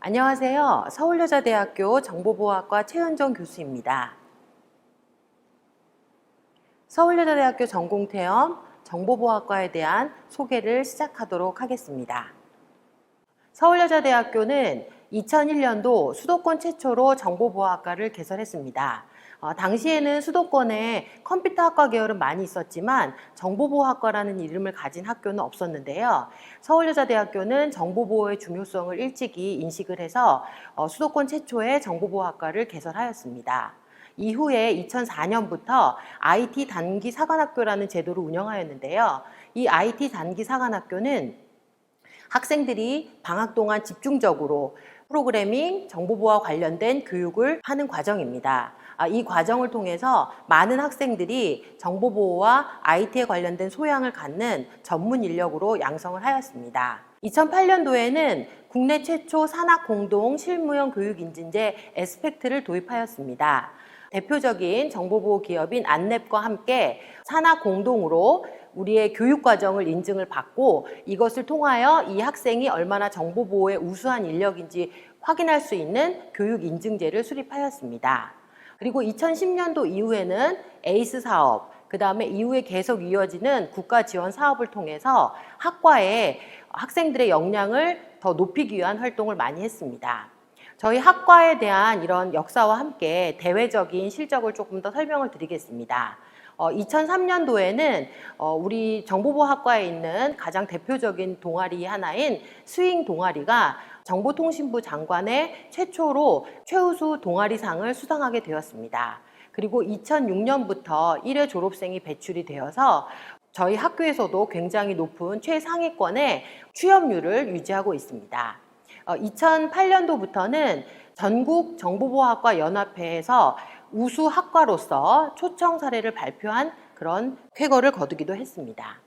안녕하세요. 서울여자대학교 정보보호학과 최은정 교수입니다. 서울여자대학교 전공퇴엄 정보보호학과에 대한 소개를 시작하도록 하겠습니다. 서울여자대학교는 2001년도 수도권 최초로 정보보호학과를 개설했습니다. 당시에는 수도권에 컴퓨터학과 계열은 많이 있었지만 정보보호학과라는 이름을 가진 학교는 없었는데요. 서울여자대학교는 정보보호의 중요성을 일찍이 인식을 해서 수도권 최초의 정보보호학과를 개설하였습니다. 이후에 2004년부터 IT 단기 사관학교라는 제도를 운영하였는데요. 이 IT 단기 사관학교는 학생들이 방학 동안 집중적으로 프로그래밍, 정보보호와 관련된 교육을 하는 과정입니다. 이 과정을 통해서 많은 학생들이 정보보호와 IT에 관련된 소양을 갖는 전문 인력으로 양성을 하였습니다. 2008년도에는 국내 최초 산학공동 실무형 교육인증제 에스펙트를 도입하였습니다. 대표적인 정보보호 기업인 안랩과 함께 산학공동으로 우리의 교육과정을 인증을 받고 이것을 통하여 이 학생이 얼마나 정보보호에 우수한 인력인지 확인할 수 있는 교육인증제를 수립하였습니다. 그리고 2010년도 이후에는 에이스 사업, 그 다음에 이후에 계속 이어지는 국가 지원 사업을 통해서 학과에 학생들의 역량을 더 높이기 위한 활동을 많이 했습니다. 저희 학과에 대한 이런 역사와 함께 대외적인 실적을 조금 더 설명을 드리겠습니다. 2003년도에는 우리 정보보호학과에 있는 가장 대표적인 동아리 하나인 스윙 동아리가 정보통신부 장관의 최초로 최우수 동아리상을 수상하게 되었습니다. 그리고 2006년부터 1회 졸업생이 배출이 되어서 저희 학교에서도 굉장히 높은 최상위권의 취업률을 유지하고 있습니다. 2008년도부터는 전국 정보보호학과 연합회에서 우수 학과로서 초청 사례를 발표한 그런 쾌거를 거두기도 했습니다.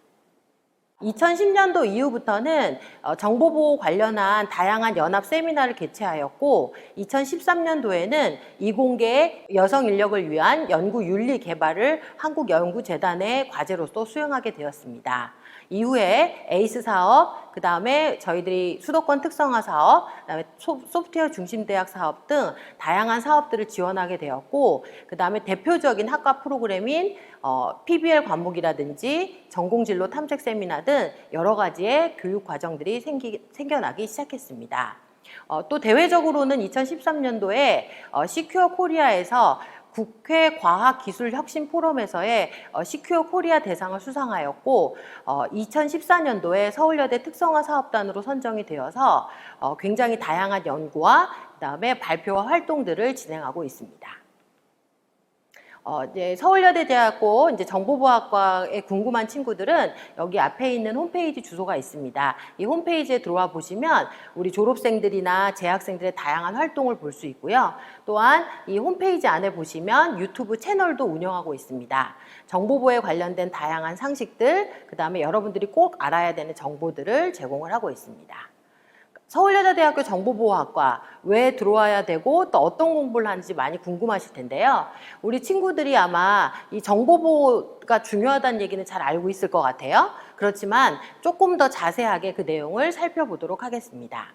2010년도 이후부터는 정보보호 관련한 다양한 연합 세미나를 개최하였고 2013년도에는 이공계 여성 인력을 위한 연구윤리 개발을 한국연구재단의 과제로서 수행하게 되었습니다. 이후에 에이스 사업, 그 다음에 저희들이 수도권 특성화 사업, 그 다음에 소프트웨어 중심대학 사업 등 다양한 사업들을 지원하게 되었고 그 다음에 대표적인 학과 프로그램인 PBL 과목이라든지 전공진로 탐색 세미나 등 여러 가지의 교육 과정들이 생겨나기 시작했습니다. 또 대외적으로는 2013년도에 시큐어 코리아에서 국회 과학기술혁신 포럼에서의 시큐어 코리아 대상을 수상하였고 2014년도에 서울여대 특성화 사업단으로 선정이 되어서 굉장히 다양한 연구와 그다음에 발표와 활동들을 진행하고 있습니다. 이제 서울여대대학교 이제 정보보호학과에 궁금한 친구들은 여기 앞에 있는 홈페이지 주소가 있습니다. 이 홈페이지에 들어와 보시면 우리 졸업생들이나 재학생들의 다양한 활동을 볼 수 있고요. 또한 이 홈페이지 안에 보시면 유튜브 채널도 운영하고 있습니다. 정보보호에 관련된 다양한 상식들, 그 다음에 여러분들이 꼭 알아야 되는 정보들을 제공을 하고 있습니다. 서울여자대학교 정보보호학과 왜 들어와야 되고 또 어떤 공부를 하는지 많이 궁금하실 텐데요. 우리 친구들이 아마 이 정보보호가 중요하다는 얘기는 잘 알고 있을 것 같아요. 그렇지만 조금 더 자세하게 그 내용을 살펴보도록 하겠습니다.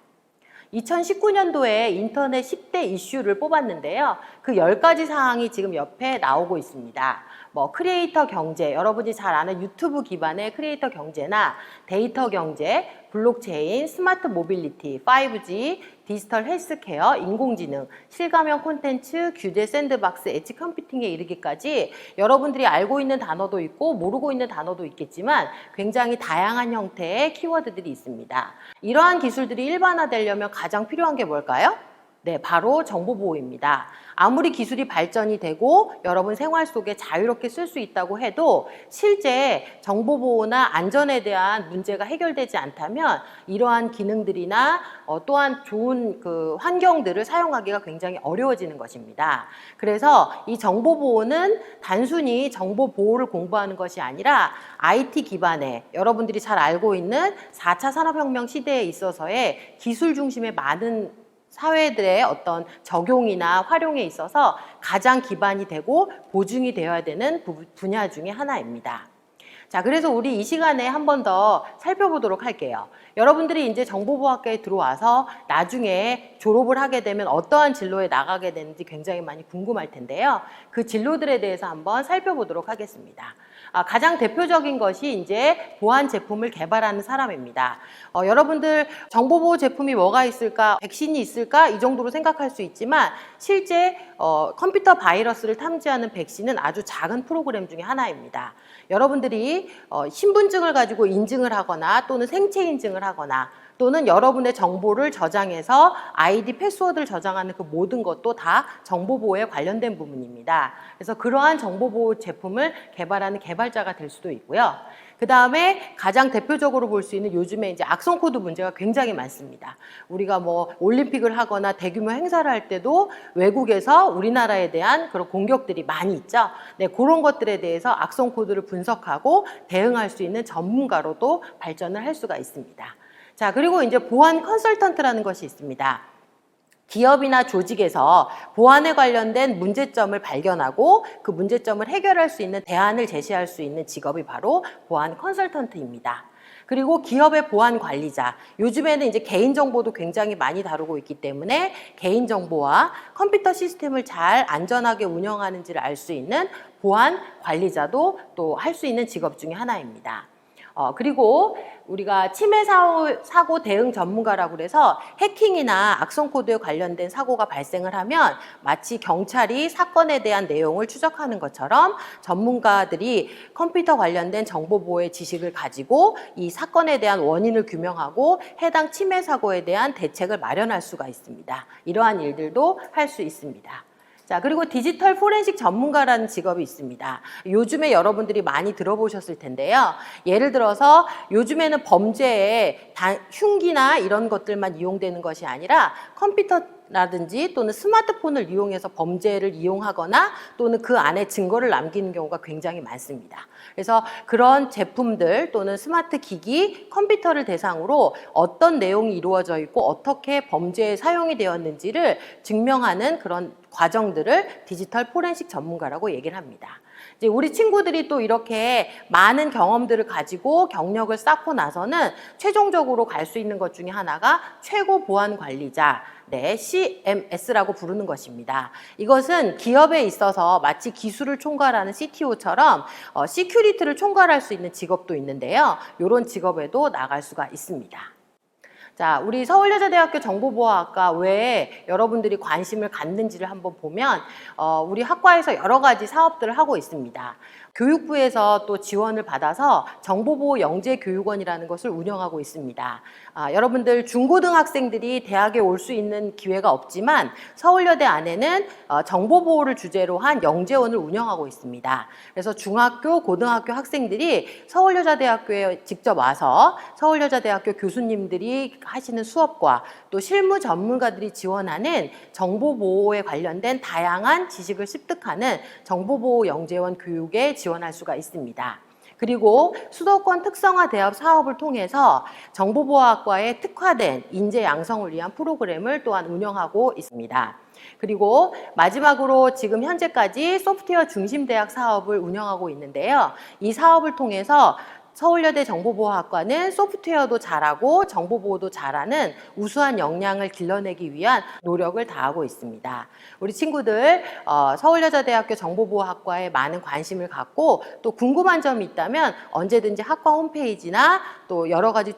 2019년도에 인터넷 10대 이슈를 뽑았는데요. 그 10가지 사항이 지금 옆에 나오고 있습니다. 크리에이터 경제, 여러분이 잘 아는 유튜브 기반의 크리에이터 경제나 데이터 경제, 블록체인, 스마트 모빌리티, 5G, 디지털 헬스케어, 인공지능, 실감형 콘텐츠, 규제 샌드박스, 엣지 컴퓨팅에 이르기까지 여러분들이 알고 있는 단어도 있고 모르고 있는 단어도 있겠지만 굉장히 다양한 형태의 키워드들이 있습니다. 이러한 기술들이 일반화되려면 가장 필요한 게 뭘까요? 네, 바로 정보보호입니다. 아무리 기술이 발전이 되고 여러분 생활 속에 자유롭게 쓸 수 있다고 해도 실제 정보보호나 안전에 대한 문제가 해결되지 않다면 이러한 기능들이나 또한 좋은 그 환경들을 사용하기가 굉장히 어려워지는 것입니다. 그래서 이 정보보호는 단순히 정보보호를 공부하는 것이 아니라 IT 기반의 여러분들이 잘 알고 있는 4차 산업혁명 시대에 있어서의 기술 중심의 많은 사회들의 어떤 적용이나 활용에 있어서 가장 기반이 되고 보증이 되어야 되는 분야 중에 하나입니다. 자, 그래서 우리 이 시간에 한 번 더 살펴보도록 할게요. 여러분들이 이제 정보보호학과에 들어와서 나중에 졸업을 하게 되면 어떠한 진로에 나가게 되는지 굉장히 많이 궁금할 텐데요. 그 진로들에 대해서 한번 살펴보도록 하겠습니다. 가장 대표적인 것이 이제 보안 제품을 개발하는 사람입니다. 여러분들 정보보호 제품이 뭐가 있을까, 백신이 있을까 이 정도로 생각할 수 있지만 실제 컴퓨터 바이러스를 탐지하는 백신은 아주 작은 프로그램 중에 하나입니다. 여러분들이 신분증을 가지고 인증을 하거나 또는 생체 인증을 하거나 또는 여러분의 정보를 저장해서 아이디, 패스워드를 저장하는 그 모든 것도 다 정보보호에 관련된 부분입니다. 그래서 그러한 정보보호 제품을 개발하는 개발자가 될 수도 있고요. 그 다음에 가장 대표적으로 볼 수 있는 요즘에 이제 악성 코드 문제가 굉장히 많습니다. 우리가 뭐 올림픽을 하거나 대규모 행사를 할 때도 외국에서 우리나라에 대한 그런 공격들이 많이 있죠. 네, 그런 것들에 대해서 악성 코드를 분석하고 대응할 수 있는 전문가로도 발전을 할 수가 있습니다. 자, 그리고 이제 보안 컨설턴트라는 것이 있습니다. 기업이나 조직에서 보안에 관련된 문제점을 발견하고 그 문제점을 해결할 수 있는 대안을 제시할 수 있는 직업이 바로 보안 컨설턴트입니다. 그리고 기업의 보안 관리자, 요즘에는 이제 개인정보도 굉장히 많이 다루고 있기 때문에 개인정보와 컴퓨터 시스템을 잘 안전하게 운영하는지를 알 수 있는 보안 관리자도 또 할 수 있는 직업 중에 하나입니다. 그리고 우리가 침해 사고 대응 전문가라고 그래서 해킹이나 악성 코드에 관련된 사고가 발생을 하면 마치 경찰이 사건에 대한 내용을 추적하는 것처럼 전문가들이 컴퓨터 관련된 정보 보호의 지식을 가지고 이 사건에 대한 원인을 규명하고 해당 침해 사고에 대한 대책을 마련할 수가 있습니다. 이러한 일들도 할 수 있습니다. 자, 그리고 디지털 포렌식 전문가라는 직업이 있습니다. 요즘에 여러분들이 많이 들어보셨을 텐데요. 예를 들어서 요즘에는 범죄에 흉기나 이런 것들만 이용되는 것이 아니라 컴퓨터라든지 또는 스마트폰을 이용해서 범죄를 이용하거나 또는 그 안에 증거를 남기는 경우가 굉장히 많습니다. 그래서 그런 제품들 또는 스마트 기기, 컴퓨터를 대상으로 어떤 내용이 이루어져 있고 어떻게 범죄에 사용이 되었는지를 증명하는 그런 과정들을 디지털 포렌식 전문가라고 얘기를 합니다. 이제 우리 친구들이 또 이렇게 많은 경험들을 가지고 경력을 쌓고 나서는 최종적으로 갈 수 있는 것 중에 하나가 최고 보안 관리자, 네, CMS라고 부르는 것입니다. 이것은 기업에 있어서 마치 기술을 총괄하는 CTO처럼 시큐리티를 총괄할 수 있는 직업도 있는데요. 이런 직업에도 나갈 수가 있습니다. 자, 우리 서울여자대학교 정보보호학과 외에 여러분들이 관심을 갖는지를 한번 보면 우리 학과에서 여러 가지 사업들을 하고 있습니다. 교육부에서 또 지원을 받아서 정보보호 영재교육원이라는 것을 운영하고 있습니다. 여러분들 중고등학생들이 대학에 올 수 있는 기회가 없지만 서울여대 안에는 정보보호를 주제로 한 영재원을 운영하고 있습니다. 그래서 중학교, 고등학교 학생들이 서울여자대학교에 직접 와서 서울여자대학교 교수님들이 하시는 수업과 또 실무 전문가들이 지원하는 정보보호에 관련된 다양한 지식을 습득하는 정보보호 영재원 교육에 지원할 수가 있습니다. 그리고 수도권 특성화 대학 사업을 통해서 정보보호학과에 특화된 인재 양성을 위한 프로그램을 또한 운영하고 있습니다. 그리고 마지막으로 지금 현재까지 소프트웨어 중심 대학 사업을 운영하고 있는데요. 이 사업을 통해서 서울여대 정보보호학과는 소프트웨어도 잘하고 정보보호도 잘하는 우수한 역량을 길러내기 위한 노력을 다하고 있습니다. 우리 친구들 서울여자대학교 정보보호학과에 많은 관심을 갖고 또 궁금한 점이 있다면 언제든지 학과 홈페이지나 또 여러 가지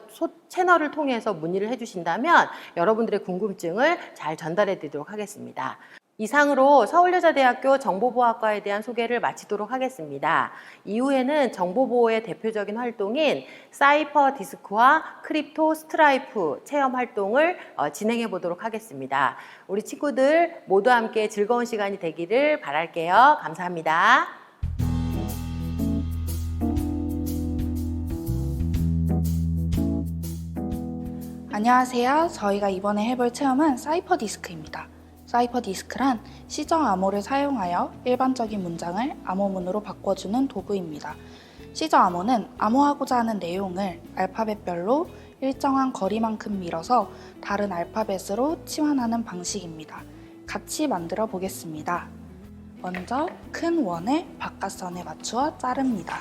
채널을 통해서 문의를 해주신다면 여러분들의 궁금증을 잘 전달해 드리도록 하겠습니다. 이상으로 서울여자대학교 정보보호학과에 대한 소개를 마치도록 하겠습니다. 이후에는 정보보호의 대표적인 활동인 사이퍼 디스크와 크립토 스트라이프 체험 활동을 진행해 보도록 하겠습니다. 우리 친구들 모두 함께 즐거운 시간이 되기를 바랄게요. 감사합니다. 안녕하세요. 저희가 이번에 해볼 체험은 사이퍼 디스크입니다. 사이퍼 디스크란 시저 암호를 사용하여 일반적인 문장을 암호문으로 바꿔주는 도구입니다. 시저 암호는 암호하고자 하는 내용을 알파벳별로 일정한 거리만큼 밀어서 다른 알파벳으로 치환하는 방식입니다. 같이 만들어 보겠습니다. 먼저 큰 원을 바깥선에 맞추어 자릅니다.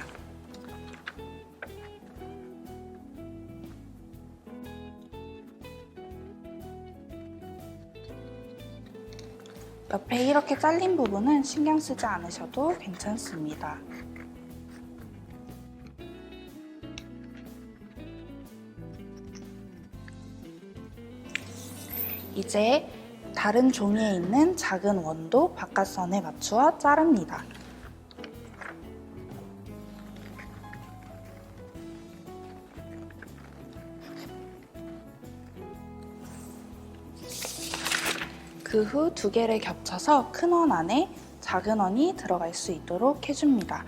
옆에 이렇게 잘린 부분은 신경 쓰지 않으셔도 괜찮습니다. 이제 다른 종이에 있는 작은 원도 바깥선에 맞추어 자릅니다. 그 후 두 개를 겹쳐서 큰 원 안에 작은 원이 들어갈 수 있도록 해줍니다.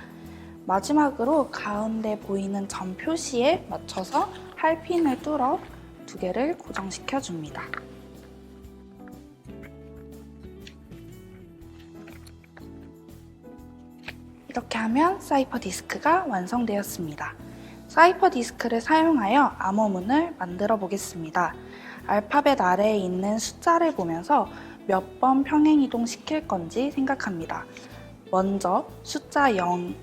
마지막으로 가운데 보이는 점 표시에 맞춰서 할핀을 뚫어 두 개를 고정시켜 줍니다. 이렇게 하면 사이퍼 디스크가 완성되었습니다. 사이퍼 디스크를 사용하여 암호문을 만들어 보겠습니다. 알파벳 아래에 있는 숫자를 보면서 몇 번 평행이동 시킬 건지 생각합니다. 먼저 숫자 0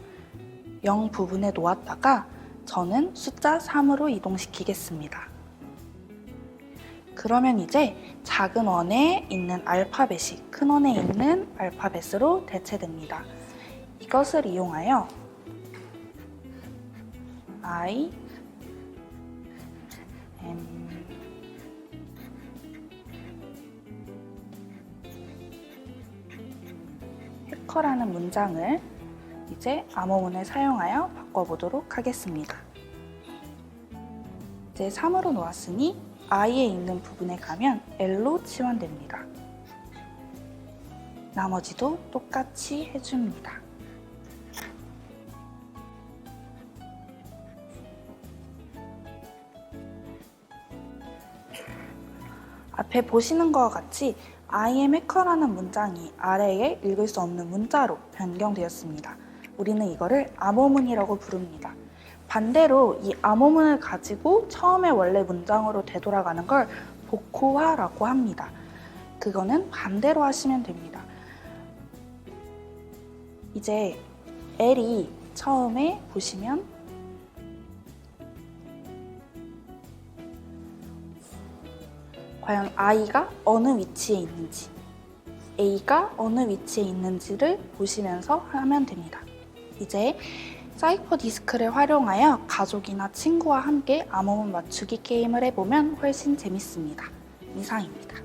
부분에 놓았다가 저는 숫자 3으로 이동시키겠습니다. 그러면 이제 작은 원에 있는 알파벳이 큰 원에 있는 알파벳으로 대체됩니다. 이것을 이용하여 I, M, 해커라는 문장을 이제 암호문을 사용하여 바꿔보도록 하겠습니다. 이제 3으로 놓았으니 I에 있는 부분에 가면 L로 치환됩니다. 나머지도 똑같이 해줍니다. 앞에 보시는 것과 같이 I am hacker라는 문장이 아래에 읽을 수 없는 문자로 변경되었습니다. 우리는 이거를 암호문이라고 부릅니다. 반대로 이 암호문을 가지고 처음에 원래 문장으로 되돌아가는 걸 복호화라고 합니다. 그거는 반대로 하시면 됩니다. 이제 L이 처음에 보시면 과연 I가 어느 위치에 있는지, A가 어느 위치에 있는지를 보시면서 하면 됩니다. 이제 사이퍼 디스크를 활용하여 가족이나 친구와 함께 암호문 맞추기 게임을 해보면 훨씬 재밌습니다. 이상입니다.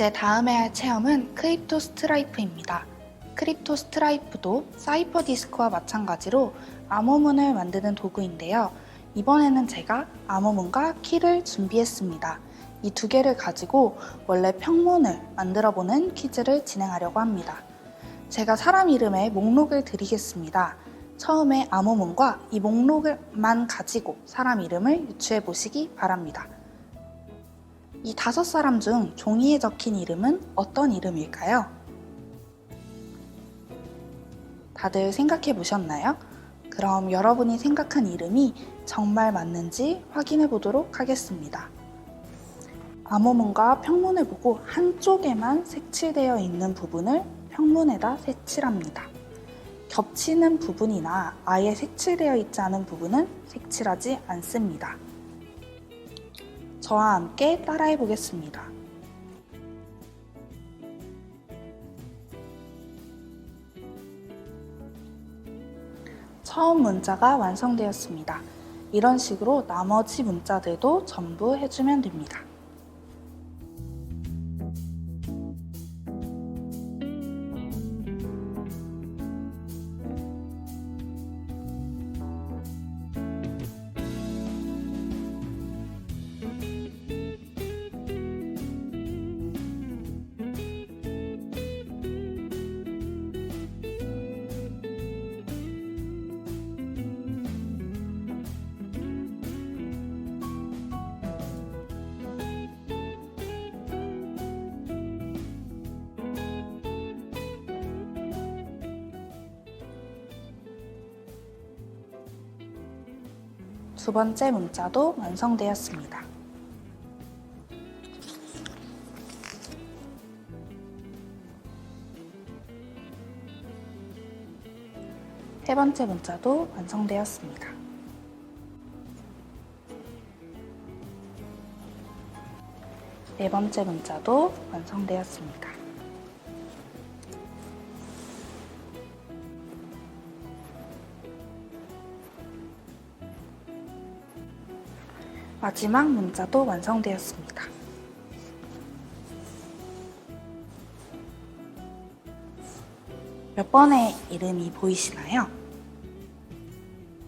이제 다음에 할 체험은 크립토 스트라이프입니다. 크립토 스트라이프도 사이퍼 디스크와 마찬가지로 암호문을 만드는 도구인데요. 이번에는 제가 암호문과 키를 준비했습니다. 이 두 개를 가지고 원래 평문을 만들어보는 퀴즈를 진행하려고 합니다. 제가 사람 이름에 목록을 드리겠습니다. 처음에 암호문과 이 목록만 가지고 사람 이름을 유추해 보시기 바랍니다. 이 5사람 중 종이에 적힌 이름은 어떤 이름일까요? 다들 생각해 보셨나요? 그럼 여러분이 생각한 이름이 정말 맞는지 확인해 보도록 하겠습니다. 암호문과 평문을 보고 한쪽에만 색칠되어 있는 부분을 평문에다 색칠합니다. 겹치는 부분이나 아예 색칠되어 있지 않은 부분은 색칠하지 않습니다. 저와 함께 따라해 보겠습니다. 처음 문자가 완성되었습니다. 이런 식으로 나머지 문자들도 전부 해주면 됩니다. 두 번째 문자도 완성되었습니다. 세 번째 문자도 완성되었습니다. 네 번째 문자도 완성되었습니다. 마지막 문자도 완성되었습니다. 몇 번의 이름이 보이시나요?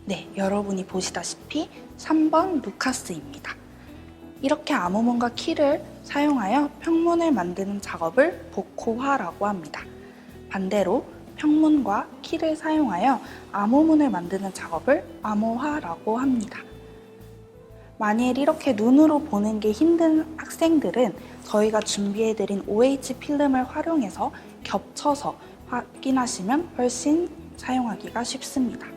네, 여러분이 보시다시피 3번 루카스입니다. 이렇게 암호문과 키를 사용하여 평문을 만드는 작업을 복호화라고 합니다. 반대로 평문과 키를 사용하여 암호문을 만드는 작업을 암호화라고 합니다. 만일 이렇게 눈으로 보는 게 힘든 학생들은 저희가 준비해드린 OH 필름을 활용해서 겹쳐서 확인하시면 훨씬 사용하기가 쉽습니다.